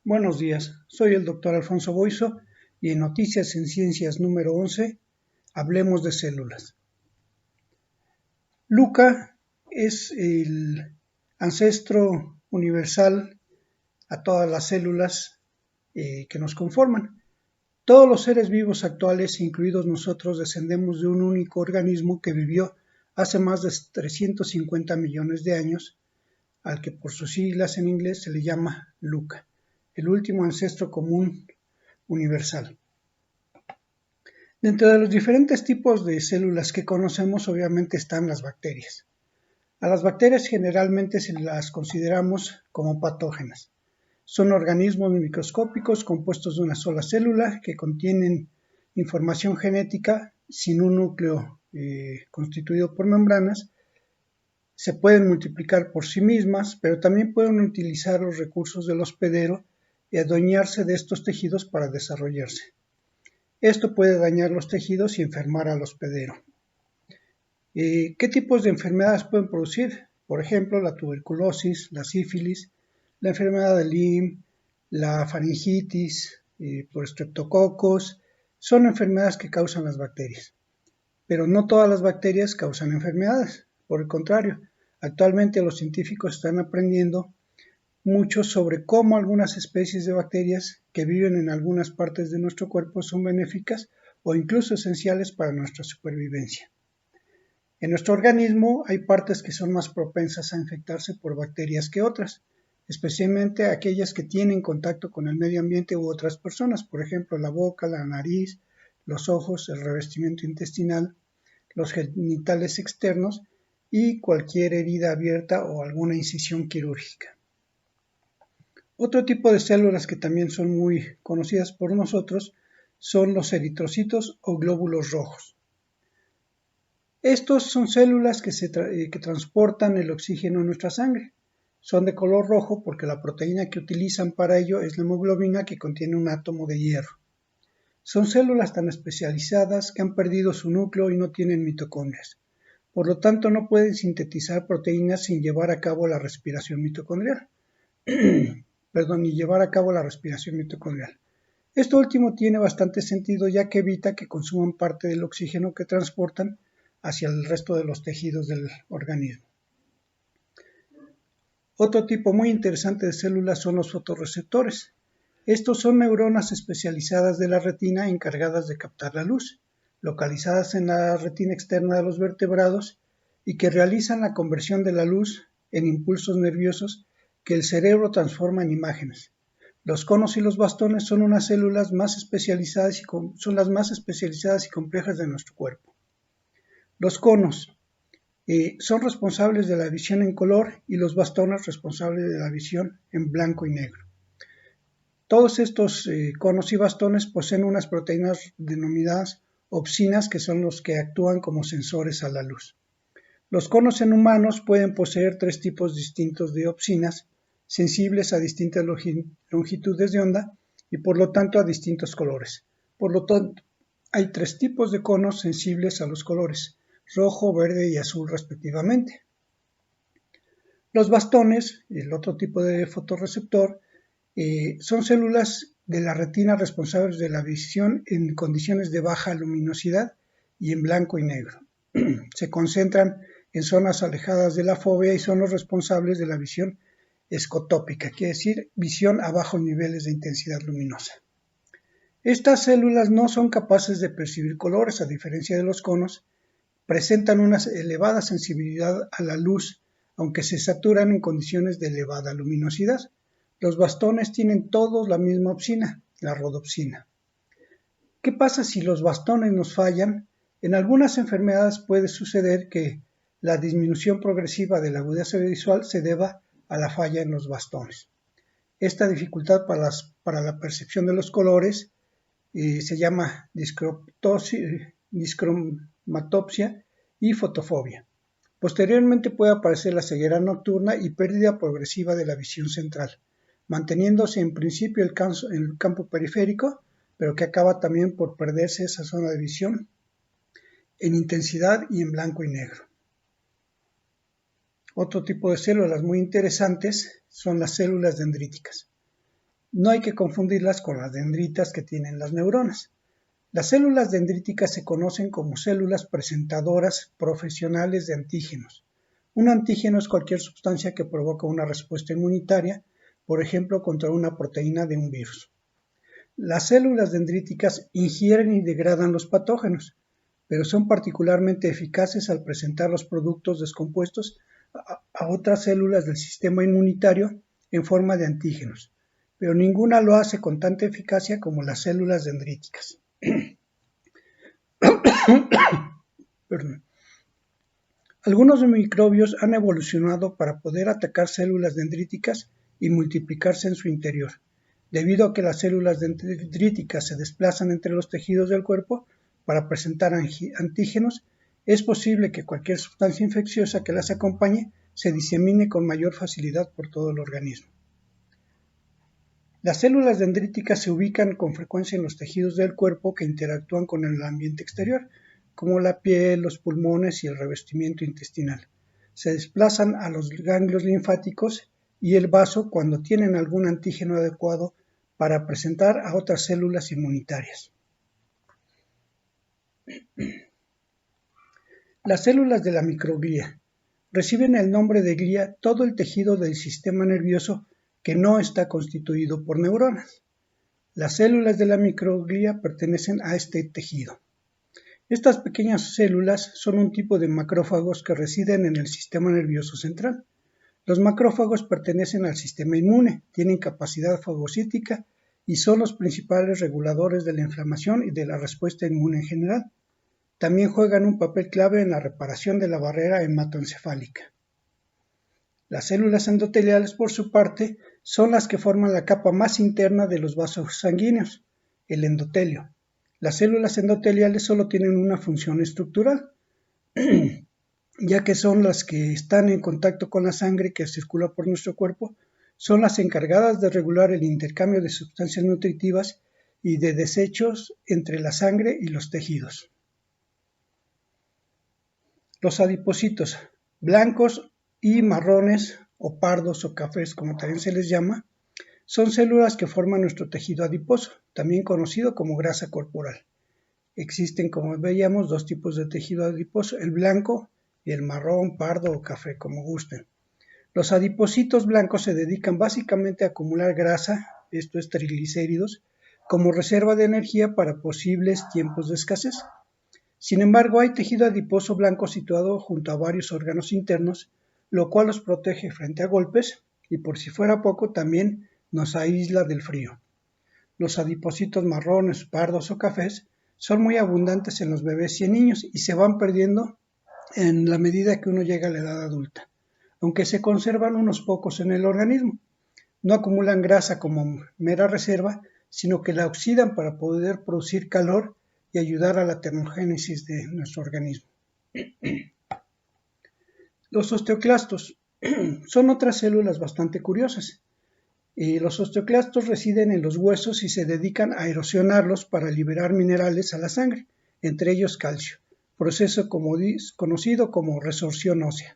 Buenos días, soy el doctor Alfonso Boiso y en Noticias en Ciencias número 11, hablemos de células. LUCA es el ancestro universal a todas las células que nos conforman. Todos los seres vivos actuales, incluidos nosotros, descendemos de un único organismo que vivió hace más de 350 millones de años, al que por sus siglas en inglés se le llama LUCA, el último ancestro común universal. Dentro de los diferentes tipos de células que conocemos, obviamente están las bacterias. A las bacterias generalmente se las consideramos como patógenas. Son organismos microscópicos compuestos de una sola célula que contienen información genética sin un núcleo constituido por membranas. Se pueden multiplicar por sí mismas, pero también pueden utilizar los recursos del hospedero y adueñarse de estos tejidos para desarrollarse. Esto puede dañar los tejidos y enfermar al hospedero. ¿Qué tipos de enfermedades pueden producir? Por ejemplo, la tuberculosis, la sífilis, la enfermedad de Lyme, la faringitis por estreptococos, son enfermedades que causan las bacterias. Pero no todas las bacterias causan enfermedades, por el contrario, actualmente los científicos están aprendiendo mucho sobre cómo algunas especies de bacterias que viven en algunas partes de nuestro cuerpo son benéficas o incluso esenciales para nuestra supervivencia. En nuestro organismo hay partes que son más propensas a infectarse por bacterias que otras, especialmente aquellas que tienen contacto con el medio ambiente u otras personas, por ejemplo la boca, la nariz, los ojos, el revestimiento intestinal, los genitales externos y cualquier herida abierta o alguna incisión quirúrgica. Otro tipo de células que también son muy conocidas por nosotros son los eritrocitos o glóbulos rojos. Estos son células que transportan el oxígeno en nuestra sangre. Son de color rojo porque la proteína que utilizan para ello es la hemoglobina, que contiene un átomo de hierro. Son células tan especializadas que han perdido su núcleo y no tienen mitocondrias. Por lo tanto, no pueden sintetizar proteínas sin llevar a cabo la respiración mitocondrial. Y llevar a cabo la respiración mitocondrial. Esto último tiene bastante sentido, ya que evita que consuman parte del oxígeno que transportan hacia el resto de los tejidos del organismo. Otro tipo muy interesante de células son los fotorreceptores. Estos son neuronas especializadas de la retina encargadas de captar la luz, localizadas en la retina externa de los vertebrados y que realizan la conversión de la luz en impulsos nerviosos que el cerebro transforma en imágenes. Los conos y los bastones son unas células más especializadas son las más especializadas y complejas de nuestro cuerpo. Los conos son responsables de la visión en color y los bastones responsables de la visión en blanco y negro. Todos estos conos y bastones poseen unas proteínas denominadas opsinas, que son los que actúan como sensores a la luz. Los conos en humanos pueden poseer tres tipos distintos de opsinas, sensibles a distintas longitudes de onda y por lo tanto a distintos colores. Por lo tanto, hay tres tipos de conos sensibles a los colores, rojo, verde y azul respectivamente. Los bastones, el otro tipo de fotorreceptor, son células de la retina responsables de la visión en condiciones de baja luminosidad y en blanco y negro. Se concentran en zonas alejadas de la fóvea y son los responsables de la visión escotópica, quiere decir visión a bajos niveles de intensidad luminosa. Estas células no son capaces de percibir colores, a diferencia de los conos, presentan una elevada sensibilidad a la luz, aunque se saturan en condiciones de elevada luminosidad. Los bastones tienen todos la misma opsina, la rodopsina. ¿Qué pasa si los bastones nos fallan? En algunas enfermedades puede suceder que la disminución progresiva de la agudeza visual se deba a la falla en los bastones. Esta dificultad para la percepción de los colores se llama discromatopsia y fotofobia. Posteriormente puede aparecer la ceguera nocturna y pérdida progresiva de la visión central, manteniéndose en principio el campo periférico, pero que acaba también por perderse esa zona de visión en intensidad y en blanco y negro. Otro tipo de células muy interesantes son las células dendríticas. No hay que confundirlas con las dendritas que tienen las neuronas. Las células dendríticas se conocen como células presentadoras profesionales de antígenos. Un antígeno es cualquier sustancia que provoca una respuesta inmunitaria, por ejemplo, contra una proteína de un virus. Las células dendríticas ingieren y degradan los patógenos, pero son particularmente eficaces al presentar los productos descompuestos a otras células del sistema inmunitario en forma de antígenos, pero ninguna lo hace con tanta eficacia como las células dendríticas. Algunos microbios han evolucionado para poder atacar células dendríticas y multiplicarse en su interior. Debido a que las células dendríticas se desplazan entre los tejidos del cuerpo para presentar antígenos, es posible que cualquier sustancia infecciosa que las acompañe se disemine con mayor facilidad por todo el organismo. Las células dendríticas se ubican con frecuencia en los tejidos del cuerpo que interactúan con el ambiente exterior, como la piel, los pulmones y el revestimiento intestinal. Se desplazan a los ganglios linfáticos y el vaso cuando tienen algún antígeno adecuado para presentar a otras células inmunitarias. Las células de la microglía reciben el nombre de glía todo el tejido del sistema nervioso que no está constituido por neuronas. Las células de la microglía pertenecen a este tejido. Estas pequeñas células son un tipo de macrófagos que residen en el sistema nervioso central. Los macrófagos pertenecen al sistema inmune, tienen capacidad fagocítica y son los principales reguladores de la inflamación y de la respuesta inmune en general. También juegan un papel clave en la reparación de la barrera hematoencefálica. Las células endoteliales, por su parte, son las que forman la capa más interna de los vasos sanguíneos, el endotelio. Las células endoteliales solo tienen una función estructural, ya que son las que están en contacto con la sangre que circula por nuestro cuerpo, son las encargadas de regular el intercambio de sustancias nutritivas y de desechos entre la sangre y los tejidos. Los adipocitos, blancos y marrones o pardos o cafés, como también se les llama, son células que forman nuestro tejido adiposo, también conocido como grasa corporal. Existen, como veíamos, dos tipos de tejido adiposo, el blanco y el marrón, pardo o café, como gusten. Los adipocitos blancos se dedican básicamente a acumular grasa, esto es triglicéridos, como reserva de energía para posibles tiempos de escasez. Sin embargo, hay tejido adiposo blanco situado junto a varios órganos internos, lo cual los protege frente a golpes y, por si fuera poco, también nos aísla del frío. Los adipocitos marrones, pardos o cafés son muy abundantes en los bebés y en niños y se van perdiendo en la medida que uno llega a la edad adulta, aunque se conservan unos pocos en el organismo. No acumulan grasa como mera reserva, sino que la oxidan para poder producir calor y ayudar a la termogénesis de nuestro organismo. Los osteoclastos son otras células bastante curiosas. Los osteoclastos residen en los huesos y se dedican a erosionarlos para liberar minerales a la sangre, entre ellos calcio, proceso conocido como resorción ósea.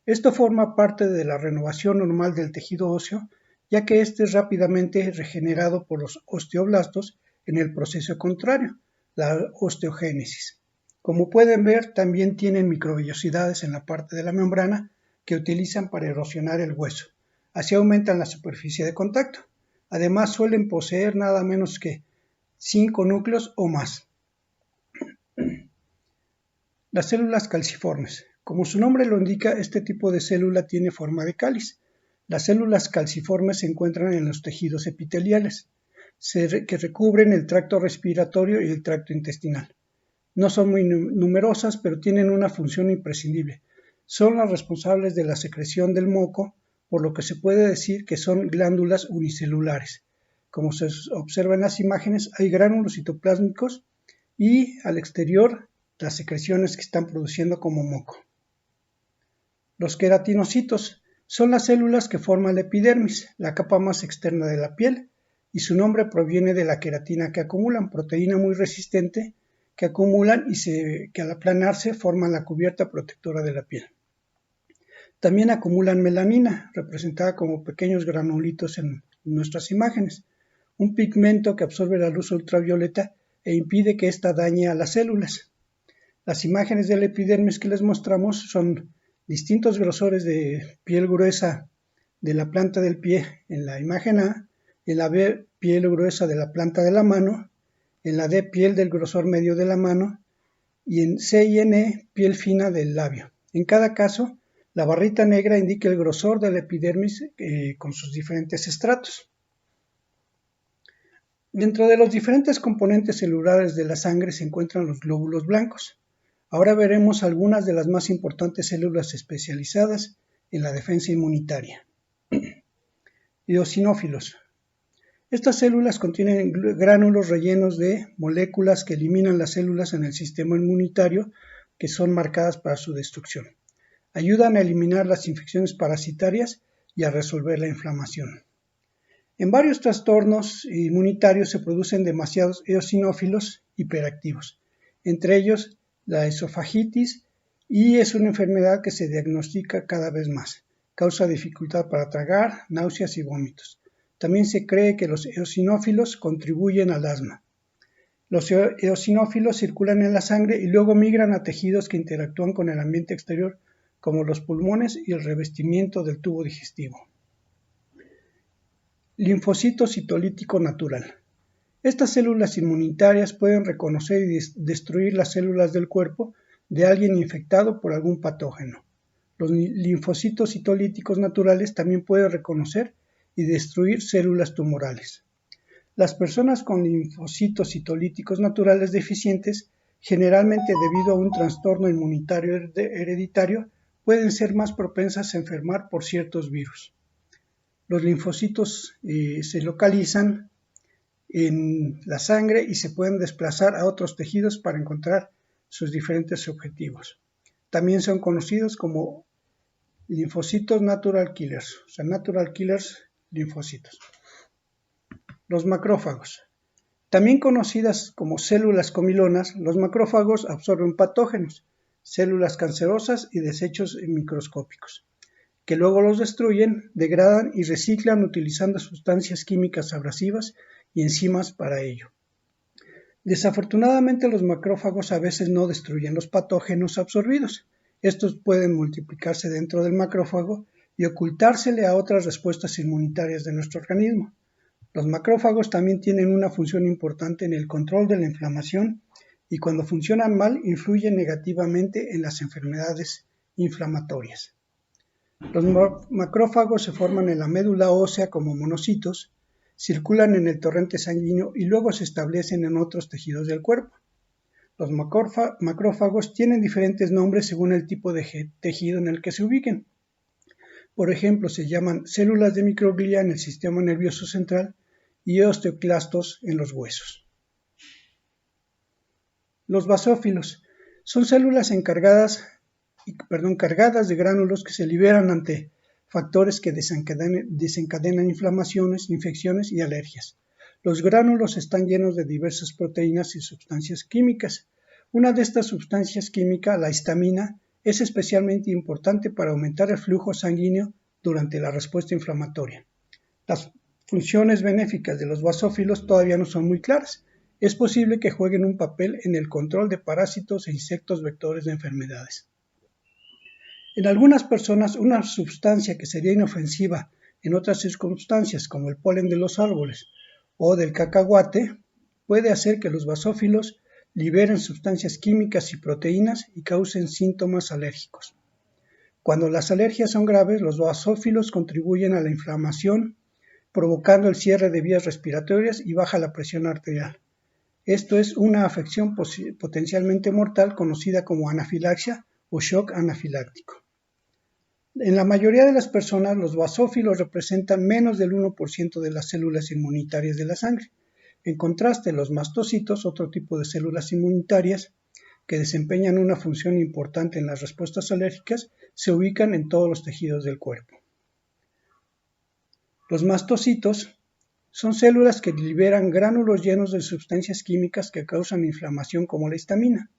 Esto forma parte de la renovación normal del tejido óseo, ya que este es rápidamente regenerado por los osteoblastos en el proceso contrario, la osteogénesis. Como pueden ver, también tienen microvellosidades en la parte de la membrana que utilizan para erosionar el hueso. Así aumentan la superficie de contacto. Además, suelen poseer nada menos que 5 núcleos o más. Las células calciformes. Como su nombre lo indica, este tipo de célula tiene forma de cáliz. Las células calciformes se encuentran en los tejidos epiteliales, que recubren el tracto respiratorio y el tracto intestinal. No son muy numerosas, pero tienen una función imprescindible. Son las responsables de la secreción del moco, por lo que se puede decir que son glándulas unicelulares. Como se observa en las imágenes, hay gránulos citoplásmicos y al exterior las secreciones que están produciendo como moco. Los queratinocitos son las células que forman la epidermis, la capa más externa de la piel, y su nombre proviene de la queratina que acumulan, proteína muy resistente que acumulan y que al aplanarse forman la cubierta protectora de la piel. También acumulan melanina, representada como pequeños granulitos en nuestras imágenes, un pigmento que absorbe la luz ultravioleta e impide que ésta dañe a las células. Las imágenes del epidermis que les mostramos son distintos grosores de piel gruesa de la planta del pie en la imagen A, en la B piel gruesa de la planta de la mano, en la D piel del grosor medio de la mano y en C y en E piel fina del labio. En cada caso, la barrita negra indica el grosor del epidermis con sus diferentes estratos. Dentro de los diferentes componentes celulares de la sangre se encuentran los glóbulos blancos. Ahora veremos algunas de las más importantes células especializadas en la defensa inmunitaria. Eosinófilos. Estas células contienen gránulos rellenos de moléculas que eliminan las células en el sistema inmunitario que son marcadas para su destrucción. Ayudan a eliminar las infecciones parasitarias y a resolver la inflamación. En varios trastornos inmunitarios se producen demasiados eosinófilos hiperactivos, entre ellos la esofagitis, y es una enfermedad que se diagnostica cada vez más. Causa dificultad para tragar, náuseas y vómitos. También se cree que los eosinófilos contribuyen al asma. Los eosinófilos circulan en la sangre y luego migran a tejidos que interactúan con el ambiente exterior, como los pulmones y el revestimiento del tubo digestivo. Linfocito citolítico natural. Estas células inmunitarias pueden reconocer y destruir las células del cuerpo de alguien infectado por algún patógeno. Los linfocitos citolíticos naturales también pueden reconocer y destruir células tumorales. Las personas con linfocitos citolíticos naturales deficientes, generalmente debido a un trastorno inmunitario hereditario, pueden ser más propensas a enfermar por ciertos virus. Los linfocitos se localizan en la sangre y se pueden desplazar a otros tejidos para encontrar sus diferentes objetivos. También son conocidos como linfocitos natural killers, o sea, natural killers linfocitos. Los macrófagos. También conocidas como células comilonas, los macrófagos absorben patógenos, células cancerosas y desechos microscópicos, que luego los destruyen, degradan y reciclan utilizando sustancias químicas abrasivas y enzimas para ello. Desafortunadamente, los macrófagos a veces no destruyen los patógenos absorbidos. Estos pueden multiplicarse dentro del macrófago y ocultársele a otras respuestas inmunitarias de nuestro organismo. Los macrófagos también tienen una función importante en el control de la inflamación y cuando funcionan mal influyen negativamente en las enfermedades inflamatorias. Los macrófagos se forman en la médula ósea como monocitos, circulan en el torrente sanguíneo y luego se establecen en otros tejidos del cuerpo. Los macrófagos tienen diferentes nombres según el tipo de tejido en el que se ubiquen. Por ejemplo, se llaman células de microglia en el sistema nervioso central y osteoclastos en los huesos. Los basófilos son células cargadas de gránulos que se liberan ante factores que desencadenan inflamaciones, infecciones y alergias. Los gránulos están llenos de diversas proteínas y sustancias químicas. Una de estas sustancias químicas, la histamina, es especialmente importante para aumentar el flujo sanguíneo durante la respuesta inflamatoria. Las funciones benéficas de los basófilos todavía no son muy claras. Es posible que jueguen un papel en el control de parásitos e insectos vectores de enfermedades. En algunas personas, una sustancia que sería inofensiva en otras circunstancias, como el polen de los árboles o del cacahuate, puede hacer que los basófilos liberen sustancias químicas y proteínas y causen síntomas alérgicos. Cuando las alergias son graves, los basófilos contribuyen a la inflamación, provocando el cierre de vías respiratorias y baja la presión arterial. Esto es una afección potencialmente mortal conocida como anafilaxia o shock anafiláctico. En la mayoría de las personas, los basófilos representan menos del 1% de las células inmunitarias de la sangre. En contraste, los mastocitos, otro tipo de células inmunitarias que desempeñan una función importante en las respuestas alérgicas, se ubican en todos los tejidos del cuerpo. Los mastocitos son células que liberan gránulos llenos de sustancias químicas que causan inflamación como la histamina.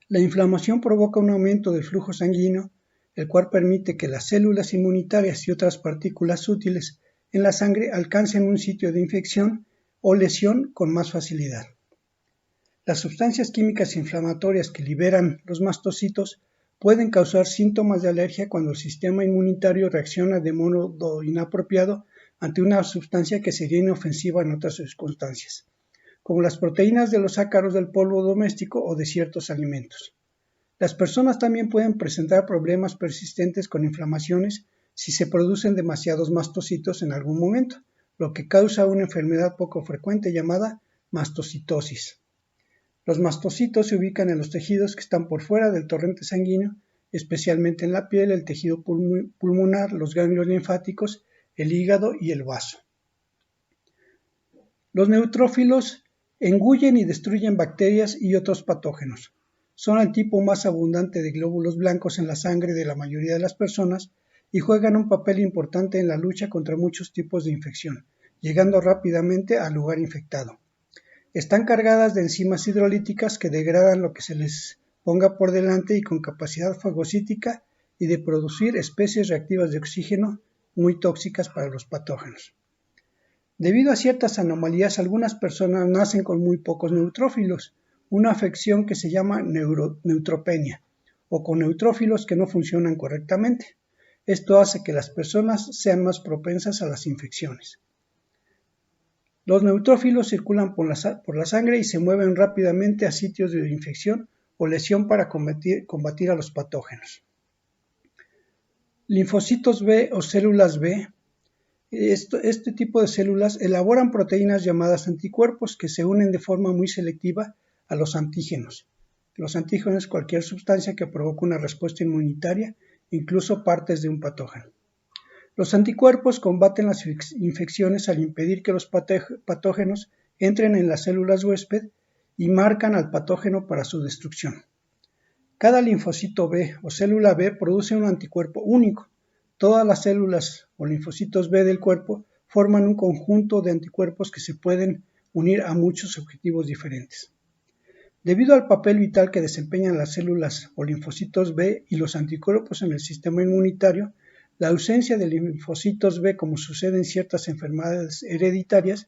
La inflamación provoca un aumento del flujo sanguíneo, el cual permite que las células inmunitarias y otras partículas útiles en la sangre alcancen un sitio de infección o lesión con más facilidad. Las sustancias químicas inflamatorias que liberan los mastocitos pueden causar síntomas de alergia cuando el sistema inmunitario reacciona de modo inapropiado ante una sustancia que sería inofensiva en otras circunstancias, como las proteínas de los ácaros del polvo doméstico o de ciertos alimentos. Las personas también pueden presentar problemas persistentes con inflamaciones si se producen demasiados mastocitos en algún momento, lo que causa una enfermedad poco frecuente llamada mastocitosis. Los mastocitos se ubican en los tejidos que están por fuera del torrente sanguíneo, especialmente en la piel, el tejido pulmonar, los ganglios linfáticos, el hígado y el vaso. Los neutrófilos engullen y destruyen bacterias y otros patógenos. Son el tipo más abundante de glóbulos blancos en la sangre de la mayoría de las personas y juegan un papel importante en la lucha contra muchos tipos de infección, llegando rápidamente al lugar infectado. Están cargadas de enzimas hidrolíticas que degradan lo que se les ponga por delante y con capacidad fagocítica y de producir especies reactivas de oxígeno muy tóxicas para los patógenos. Debido a ciertas anomalías, algunas personas nacen con muy pocos neutrófilos, una afección que se llama neutropenia, o con neutrófilos que no funcionan correctamente. Esto hace que las personas sean más propensas a las infecciones. Los neutrófilos circulan por la sangre y se mueven rápidamente a sitios de infección o lesión para combatir a los patógenos. Linfocitos B o células B. Este tipo de células elaboran proteínas llamadas anticuerpos que se unen de forma muy selectiva a los antígenos. Los antígenos es cualquier sustancia que provoca una respuesta inmunitaria, incluso partes de un patógeno. Los anticuerpos combaten las infecciones al impedir que los patógenos entren en las células huésped y marcan al patógeno para su destrucción. Cada linfocito B o célula B produce un anticuerpo único. Todas las células o linfocitos B del cuerpo forman un conjunto de anticuerpos que se pueden unir a muchos objetivos diferentes. Debido al papel vital que desempeñan las células o linfocitos B y los anticuerpos en el sistema inmunitario, la ausencia de linfocitos B, como sucede en ciertas enfermedades hereditarias,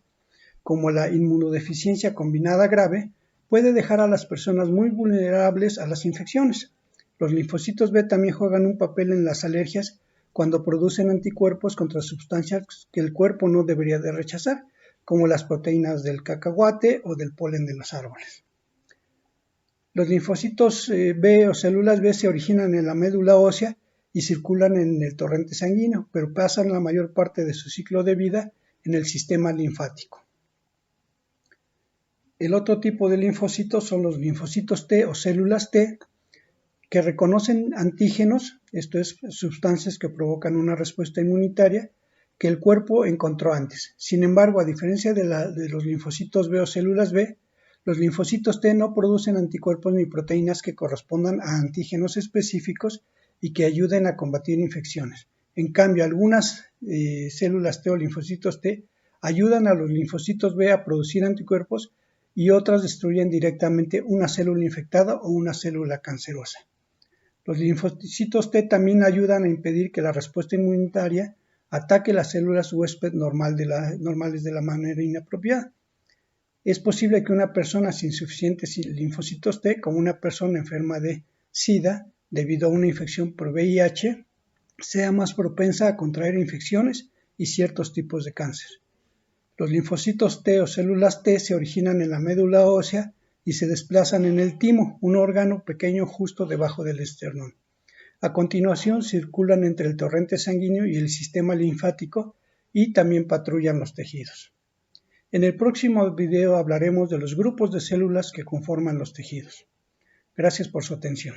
como la inmunodeficiencia combinada grave, puede dejar a las personas muy vulnerables a las infecciones. Los linfocitos B también juegan un papel en las alergias cuando producen anticuerpos contra sustancias que el cuerpo no debería de rechazar, como las proteínas del cacahuate o del polen de los árboles. Los linfocitos B o células B se originan en la médula ósea y circulan en el torrente sanguíneo, pero pasan la mayor parte de su ciclo de vida en el sistema linfático. El otro tipo de linfocitos son los linfocitos T o células T, que reconocen antígenos, esto es, sustancias que provocan una respuesta inmunitaria, que el cuerpo encontró antes. Sin embargo, a diferencia de los linfocitos B o células B, los linfocitos T no producen anticuerpos ni proteínas que correspondan a antígenos específicos y que ayuden a combatir infecciones. En cambio, algunas células T o linfocitos T ayudan a los linfocitos B a producir anticuerpos y otras destruyen directamente una célula infectada o una célula cancerosa. Los linfocitos T también ayudan a impedir que la respuesta inmunitaria ataque las células huésped normales de la manera inapropiada. Es posible que una persona sin suficientes linfocitos T, como una persona enferma de SIDA, debido a una infección por VIH, sea más propensa a contraer infecciones y ciertos tipos de cáncer. Los linfocitos T o células T se originan en la médula ósea y se desplazan en el timo, un órgano pequeño justo debajo del esternón. A continuación circulan entre el torrente sanguíneo y el sistema linfático y también patrullan los tejidos. En el próximo video hablaremos de los grupos de células que conforman los tejidos. Gracias por su atención.